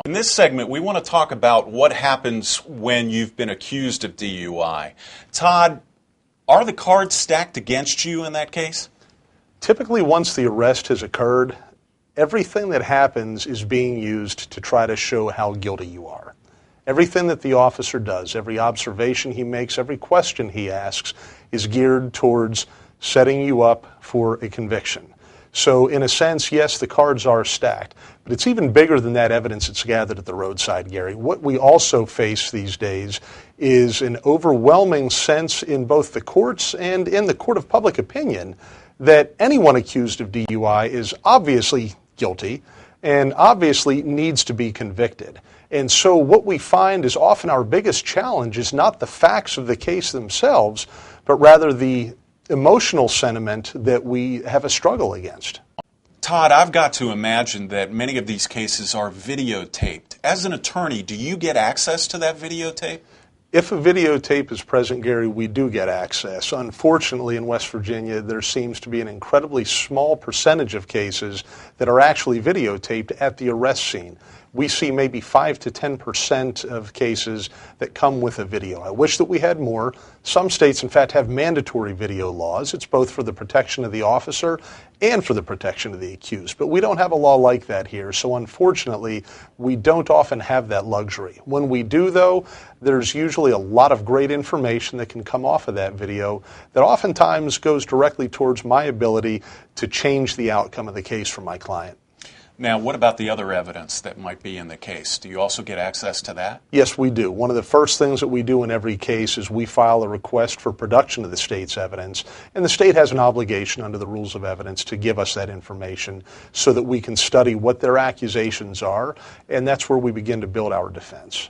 In this segment, we want to talk about what happens when you've been accused of DUI. Todd, are the cards stacked against you in that case? Typically, once the arrest has occurred, everything that happens is being used to try to show how guilty you are. Everything that the officer does, every observation he makes, every question he asks is geared towards setting you up for a conviction. So in a sense, yes, the cards are stacked, but it's even bigger than that evidence that's gathered at the roadside, Gary. What we also face these days is an overwhelming sense in both the courts and in the court of public opinion that anyone accused of DUI is obviously guilty and obviously needs to be convicted. And so what we find is often our biggest challenge is not the facts of the case themselves, but rather the emotional sentiment that we have a struggle against. Todd, I've got to imagine that many of these cases are videotaped. As an attorney, do you get access to that videotape? If a videotape is present, Gary, we do get access. Unfortunately, in West Virginia, there seems to be an incredibly small percentage of cases that are actually videotaped at the arrest scene. We see maybe 5 to 10% of cases that come with a video. I wish that we had more. Some states, in fact, have mandatory video laws. It's both for the protection of the officer and for the protection of the accused. But we don't have a law like that here, so unfortunately, we don't often have that luxury. When we do, though, there's usually a lot of great information that can come off of that video that oftentimes goes directly towards my ability to change the outcome of the case for my client. Now, what about the other evidence that might be in the case? Do you also get access to that? Yes, we do. One of the first things that we do in every case is we file a request for production of the state's evidence, and the state has an obligation under the rules of evidence to give us that information so that we can study what their accusations are, and that's where we begin to build our defense.